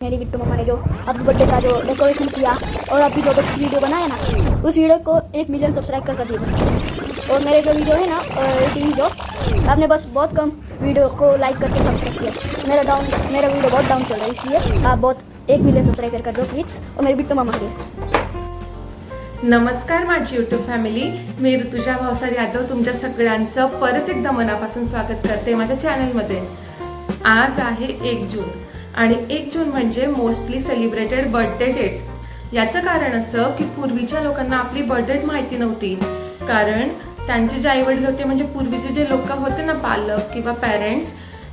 मेरी Bittu mamma ने जो अपने बर्थडे का जो डेकोरेशन किया और अभी जो वीडियो बनाया ना, उस वीडियो को 1 मिलियन सब्सक्राइब कर दिया। और मेरे जो वीडियो है ना टीवी जो आपने बस बहुत कम वीडियो को लाइक करके सब्सक्राइब किया। मेरा वीडियो बहुत डाउन चल रहा है, इसलिए आप बहुत 1 मिलियन सब्सक्राइब कर दो प्लीज़। और मेरी बिट्टू मम्मा के नमस्कार माझी यूट्यूब फॅमिली, मी ऋतुजा भावसार यादव तुमच्या सगळ्यांचं परत एकदा मनापासून स्वागत करते माझ्या चॅनलमध्ये। आज आहे 1 जून आणि 1 जून म्हणजे मोस्टली सेलिब्रेटेड बर्थडे डेट। याचं कारण असं की पूर्वीच्या लोकांना आपली बर्थडे डेट माहिती नव्हती, कारण त्यांचे जे आईवडील होते म्हणजे पूर्वीचे जे लोक होते ना, पालक किंवा पेरेंट्स,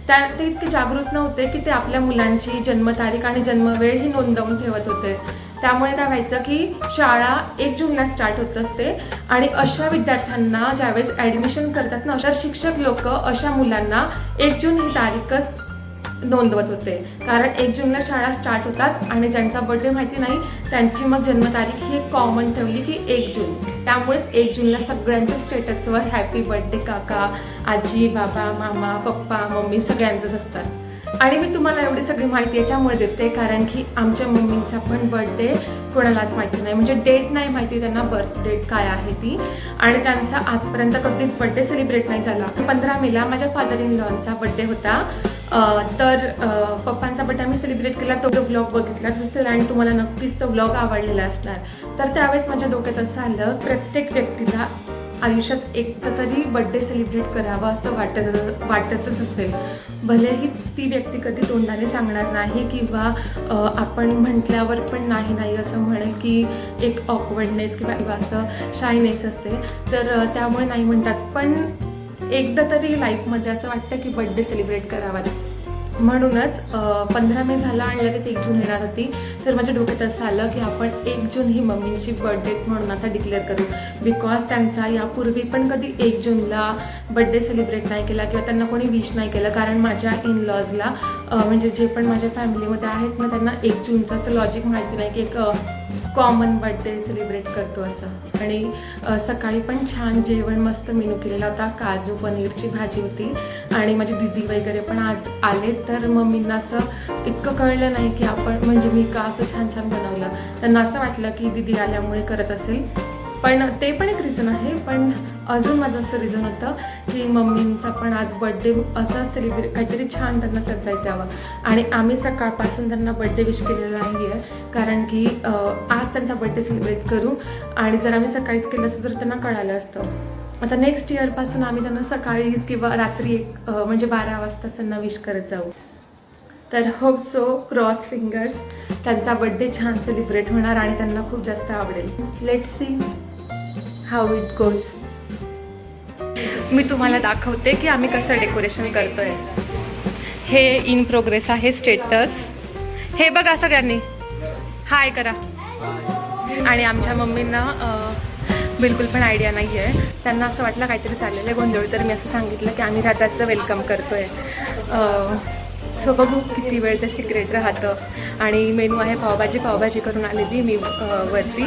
ते इतके जागृत नव्हते की ते आपल्या मुलांची जन्मतारीख आणि जन्मवेळ ही नोंदवून ठेवत होते। त्यामुळे काय व्हायचं की शाळा 1 जूनला स्टार्ट होत असते आणि अशा विद्यार्थ्यांना ज्यावेळेस ॲडमिशन करतात ना, तर शिक्षक लोक अशा मुलांना 1 जून ही तारीखच नोंदवत होते, कारण 1 जूनला शाळा स्टार्ट होतात आणि ज्यांचा बर्थडे माहिती नाही त्यांची मग जन्मतारीख ही कॉमन ठेवली की 1 जून। त्यामुळेच 1 जूनला सगळ्यांच्या स्टेटसवर हॅपी बर्थडे काका, आजी, बाबा, मामा, पप्पा, मम्मी सगळ्यांचंच असतात। आणि मी तुम्हाला एवढी सगळी माहिती याच्यामुळे देते कारण की आमच्या मम्मींचा पण बर्थडे कोणालाच माहिती नाही, म्हणजे डेट नाही माहिती त्यांना, बर्थ डेट काय आहे ती, आणि त्यांचा आजपर्यंत कधीच बर्थडे सेलिब्रेट नाही झाला। 15 मेला माझ्या फादर इन लॉचा बर्थडे होता, तर पप्पांचा बर्थडे आम्ही सेलिब्रेट केला। तो व्लॉग बघितलाच असेल आणि तुम्हाला नक्कीच तो व्लॉग आवडलेला असणार। तर त्यावेळेस माझ्या डोक्यात असं आलं, प्रत्येक व्यक्तीला आयुष्यात एकदा तरी बर्थडे सेलिब्रेट करावा असं वाटतच असेल, भलेही ती व्यक्ती कधी तोंडाने सांगणार नाही किंवा आपण म्हटल्यावर पण नाही असं म्हणेल की एक ऑकवर्डनेस किंवा असं शायनेस असते, तर त्यामुळे नाही म्हणतात, पण एकदा तरी लाईफमध्ये असं वाटतं की बर्थडे सेलिब्रेट करावा। म्हणूनच 15 मे झाला आणि लगेच 1 जून येणार होती, तर माझ्या डोक्यात असं आलं की आपण 1 जून ही मम्मींची बर्थडे म्हणून आता डिक्लेअर करू, बिकॉज त्यांचा यापूर्वी पण कधी 1 जूनला बर्थडे सेलिब्रेट नाही केला किंवा त्यांना कोणी विश नाही केलं, कारण माझ्या इन लॉजला म्हणजे जे पण माझ्या फॅमिलीमध्ये आहेत ना, त्यांना 1 जूनचं असं लॉजिक माहिती नाही की एक कॉमन बर्थडे सेलिब्रेट करतो असं। आणि सकाळी पण छान जेवण मस्त मेनू केलेला होता, काजू पनीरची भाजी होती आणि माझी दीदी वगैरे पण आज आले, तर मम्मींना असं इतकं कळलं नाही की आपण म्हणजे मी का असं छान बनवलं, त्यांना असं वाटलं की दीदी आल्यामुळे करत असेल, पण ते पण एक रिझन आहे। पण अजून माझं असं रिझन होतं की मम्मींचा पण आज बर्थडे असं सेलिब्रेट काहीतरी छान त्यांना सरप्राईज द्यावं, आणि आम्ही सकाळपासून त्यांना बर्थडे विश केलेला नाही आहे, कारण की आज त्यांचा बर्थडे सेलिब्रेट करू, आणि जर आम्ही सकाळीच केलं असतं तर त्यांना कळालं असतं। आता नेक्स्ट इयरपासून आम्ही त्यांना सकाळीच किंवा रात्री म्हणजे 12 वाजता त्यांना विश करत जाऊ। तर होप सो, क्रॉस फिंगर्स, त्यांचा बर्थडे छान सेलिब्रेट होणार आणि त्यांना खूप जास्त आवडेल। Let's see how it goes. मी तुम्हाला दाखवते की आम्ही कसं डेकोरेशन करतोय। हे इन प्रोग्रेस आहे स्टेटस, हे बघा सगळ्यांनी हाय करा। आणि आमच्या मम्मींना बिलकुल पण आयडिया नाही आहे, त्यांना असं वाटलं काहीतरी चाललेलं आहे गोंधळ, तर मी असं सांगितलं की आम्ही राधाचं वेलकम करतोय। सो बघू किती वेळ ते सिक्रेट राहतं। आणि मेनू आहे पावभाजी करून आलेली मी वरती,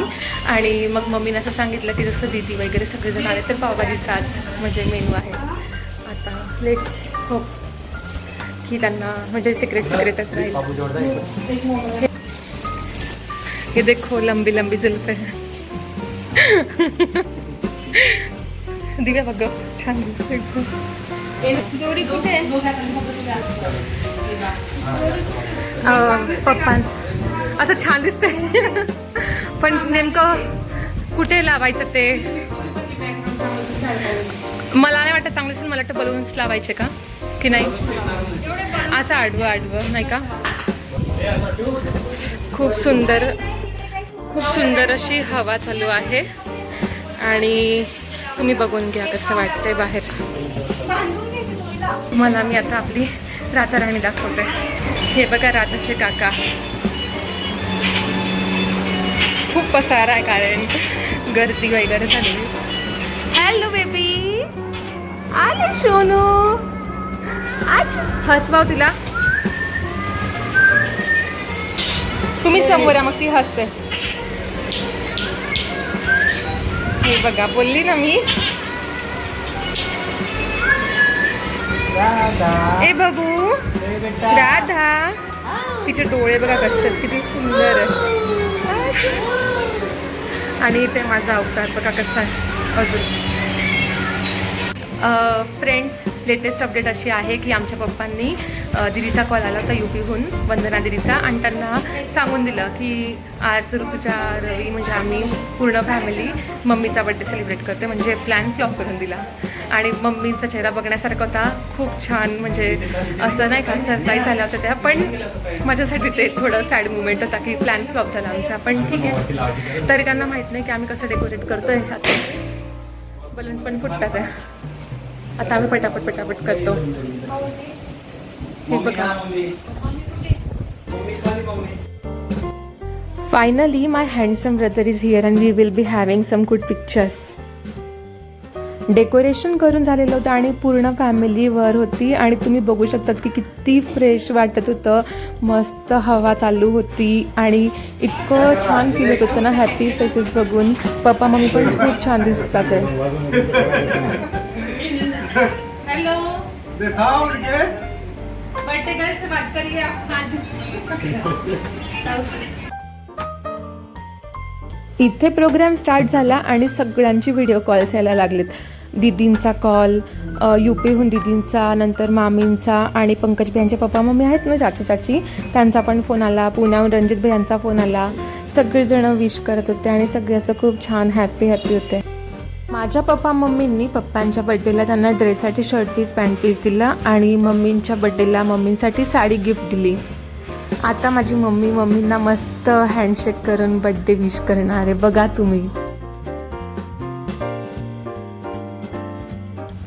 आणि मग मम्मीने असं सांगितलं की जसं दीदी वगैरे सगळेजण आले तर पावभाजीचा आज म्हणजे मेनू आहे। आता लेट्स होप की त्यांना म्हणजे सिक्रेटच राहील। ये देखो लंबी लंबी जुल्फे, दिव्या बघ छान पप्पा असं छान दिसतंय, पण नेमकं कुठे लावायचं ते मला नाही वाटत चांगलं, मला वाटतं बलून्स लावायचे का की नाही, असं आडवं नाही का। खूप सुंदर अशी हवा चालू आहे आणि तुम्ही बघून घ्या कसं वाटतंय बाहेर। मला मी आता आपली राधा राणी दाखवते। हे बघा राधाचे काका, खूप पसारा आहे कारण गर्दी वगैरे झाली। हॅलो बेबी, आले सोनू, आज हसवाव तिला, तुम्ही समोर या मग ती हसते। हे बघा बोलली ना मी, ए बबू, राधा तिचे डोळे बघा कसे आहेत, किती सुंदर आहे. आणि इथे माझा अवतार बघा कसा आहे अजून. फ्रेंड्स, लेटेस्ट अपडेट अशी आहे की आमच्या पप्पांनी दिदीचा कॉल आला होता UPहून, वंदना दिदीचा, आणि त्यांना सांगून दिलं की आज ऋतुजा, रवी म्हणजे आम्ही पूर्ण फॅमिली मम्मीचा बड्डे सेलिब्रेट करते. म्हणजे प्लॅन फ्लॉप करून दिला. आणि मम्मीचा चेहरा बघण्यासारखा होता, खूप छान. म्हणजे असं नाही का सरप्राईज झाल्या होत्या त्या, पण माझ्यासाठी ते थोडं सॅड मुवमेंट होता की प्लॅन फ्लॉप झाला आमचा. पण ठीक आहे, तरी त्यांना माहीत नाही की आम्ही कसं डेकोरेट करतोय. आता बलून्स पण फुटतात आहे. आता आम्ही पटापट करतो. हे बघा. Finally my handsome brother is here and we will be having some good pictures. Decoration करून झालेलं होतं आणि पूर्ण फॅमिली वर होती आणि तुम्ही बघू शकता की किती फ्रेश वाटत होतं. मस्त हवा चालू होती आणि इतकं छान फील होत होतं ना हॅपी फेसेस बघून. पप्पा मम्मी पण खूप छान दिसतात आहे. हेलो, दिखाओ उनके बर्थडे गर्ल से बात करिए आप. इथे प्रोग्राम स्टार्ट झाला आणि सगळ्यांची व्हिडिओ कॉल्स यायला लागलेत. दीदींचा कॉल, UPहून दीदींचा, नंतर मामींचा, आणि पंकज भैयांचे पप्पा मम्मी आहेत ना, चाचा चाची, त्यांचा पण फोन आला. पुण्याहून रणजित भैयांचा फोन आला. सगळेजण विश करत होते आणि सगळे असं खूप छान हॅपी होते. माझ्या पप्पा मम्मींनी पप्पांच्या बड्डेला त्यांना ड्रेससाठी शर्ट पीस पॅन्ट पीस दिला आणि मम्मींच्या बड्डेला मम्मींसाठी साडी गिफ्ट दिली. आता माझी मम्मींना मस्त हँडशेक करून बड्डे विश करणार आहे बघा तुम्ही.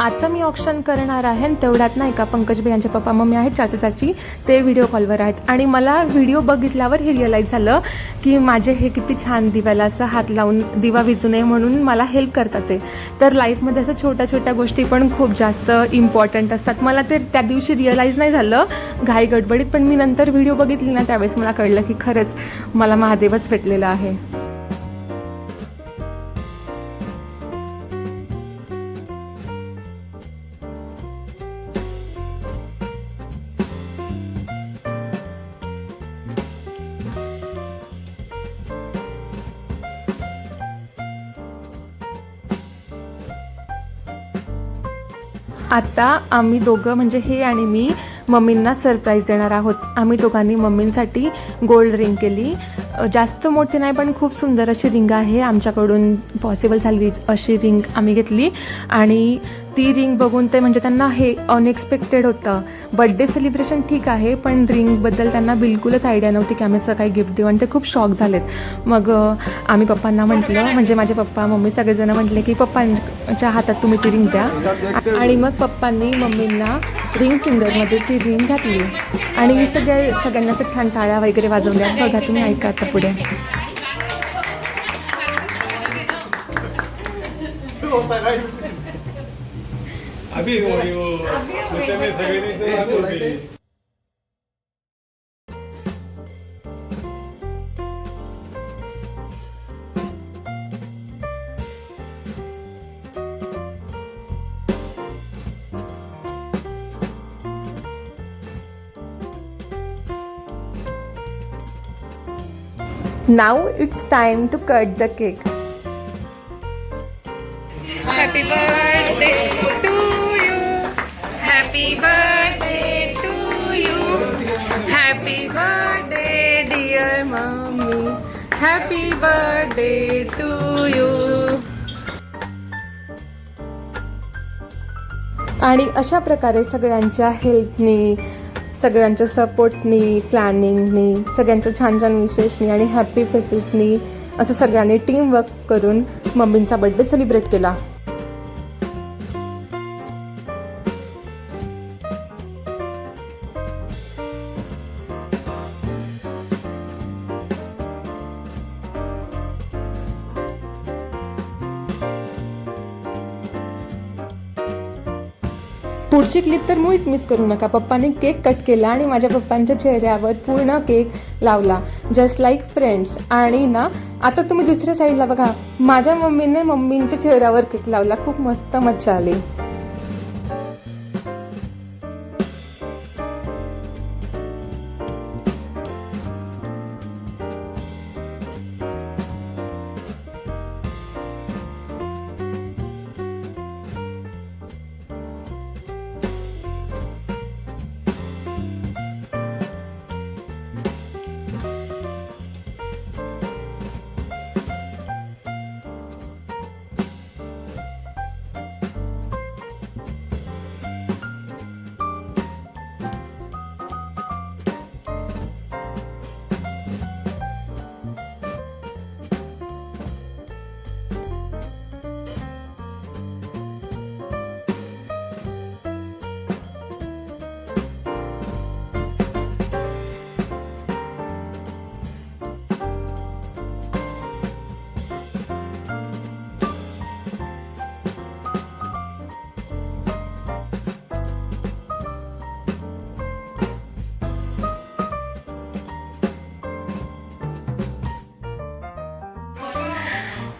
आता मी ऑप्शन करणार आहे आणि तेवढ्यात नाही का पंकज भैयांचे पप्पा मम्मी आहेत, चाचा चाची, ते व्हिडिओ कॉलवर आहेत. आणि मला व्हिडिओ बघितल्यावर हे रिअलाईज झालं की माझे हे किती छान दिव्याला असं हात लावून दिवा विझू नये म्हणून मला हेल्प करतात ते. तर लाईफमध्ये असं छोट्या छोट्या गोष्टी पण खूप जास्त इम्पॉर्टंट असतात. मला ते त्या दिवशी रिअलाईज नाही झालं घाई गडबडीत, पण मी नंतर व्हिडिओ बघितली ना त्यावेळेस मला कळलं की खरंच मला महादेवच भेटलेला आहे. आता आम्ही दोघं म्हणजे हे आणि मी मम्मींना सरप्राईज देणार आहोत. आम्ही दोघांनी मम्मींसाठी गोल्ड रिंग केली. जास्त मोठी नाही पण खूप सुंदर अशी रिंग आहे. आमच्याकडून पॉसिबल झाली अशी रिंग आम्ही घेतली आणि ती रिंग बघून ते म्हणजे त्यांना हे अनएक्सपेक्टेड होतं. बड्डे सेलिब्रेशन ठीक आहे पण रिंगबद्दल त्यांना बिलकुलच आयडिया नव्हती की आम्ही असं काही गिफ्ट देऊ आणि ते खूप शॉक झालेत. मग आम्ही पप्पांना म्हटलं, म्हणजे माझे पप्पा मम्मी सगळेजण म्हटले की पप्पांच्या हातात तुम्ही ती रिंग द्या. आणि मग पप्पांनी मम्मींना रिंग फिंगरमध्ये ती रिंग घातली आणि सगळ्यांना असं छान टाळ्या वगैरे वाजवल्या. बघा तुम्ही, ऐका आता पुढे. अभी वो में सगळे नहीं Now it's time to cut the cake. Happy birthday to you. Happy birthday to you. Happy birthday dear mommy. Happy birthday to you. आणि अशा प्रकारे सगळ्यांच्या हेल्पनी, सगळ्यांच्या सपोर्टनी, प्लॅनिंगनी, सगळ्यांच्या छान छान विशेषनी आणि हॅपी फेसेसनी असं सगळ्यांनी टीमवर्क करून मम्मींचा बड्डे सेलिब्रेट केला. पुढची क्लिप तर मुळीच मिस करू नका. पप्पाने केक कट केला आणि माझ्या पप्पांच्या चेहऱ्यावर पूर्ण केक लावला, जस्ट लाईक फ्रेंड्स. आणि ना आता तुम्ही दुसऱ्या साईडला बघा, माझ्या मम्मीने मम्मींच्या चेहऱ्यावर केक लावला. खूप मस्त मजा आली.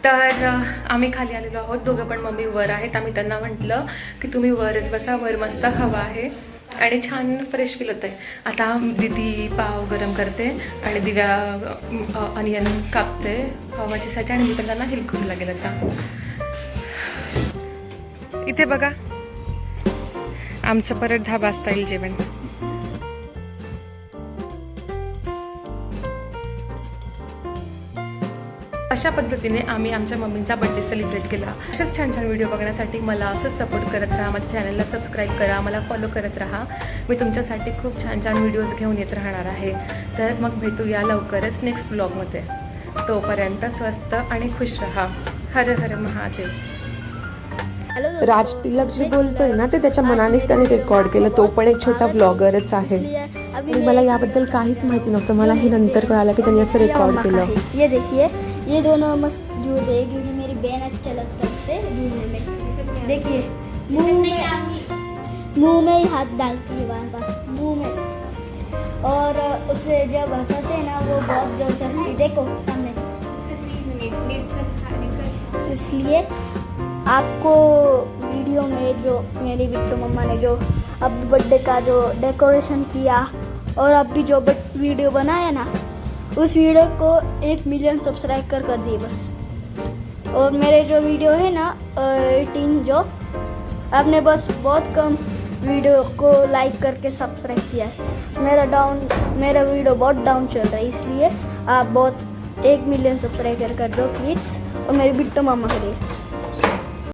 तर आम्ही खाली आलेलो आहोत, दोघं पण मम्मी वर आहेत. आम्ही त्यांना म्हटलं की तुम्ही वरच बसा, वर मस्त हवा आहे आणि छान फ्रेश फील होत आहे. आता दीदी पाव गरम करते आणि दिव्या अनियन कापते पावाचीसाठी आणि मी पण त्यांना हेल्प करू लागेल. आता इथे बघा आमचं परत ढाबा स्टाईल जेवण. अशा पद्धतीने आम्ही आमच्या मम्मींचा बर्थडे सेलिब्रेट केला. असेच छान छान व्हिडिओ बघण्यासाठी मला असंच सपोर्ट करत राहा, माझ्या चॅनलला सबस्क्राईब करा, मला फॉलो करत राहा. मी तुमच्यासाठी खूप छान छान व्हिडिओज घेऊन येत राहणार आहे. तर मग भेटूया लवकरच नेक्स्ट ब्लॉगमध्ये. तोपर्यंत स्वस्त आणि खुश रहा. हर हर महादेव. राज तिलक जे बोलतोय ना ते त्याच्या मनानेच त्याने रेकॉर्ड केलं. तो पण एक छोटा ब्लॉगरच आहे आणि मला याबद्दल काहीच माहिती नव्हतं. मला हे नंतर कळालं की त्यांनी असं रेकॉर्ड केलं. ये देखिए, ये दोनों मस्त जूते हैं क्योंकि मेरी बहन अच्छा लगता है उसे ढूंढने में. देखिए मुंह में ही हाथ डालती है बार बार मुंह में, और उसे जब हंसाते हैं ना वो बहुत जोर से हंसती. देखो सामने. इसलिए आपको वीडियो में जो मेरी बिट्टू मम्मा ने जो अब बर्थडे का जो डेकोरेशन किया और अभी जो वीडियो बनाया ना, उस वीडियो को 1 मिलियन सब्सक्राइबर कर दिए बस. और मेरे जो वीडियो है ना 18 जो, आपने बस बहुत कम वीडियो को लाइक करके सब्सक्राइब किया है. मेरा वीडियो बहुत डाउन चल रहा है, इसलिए आप बहुत 1 मिलियन सब्सक्राइबर कर दो प्लीज़, और मेरी बिट्टू मम्मा के लिए.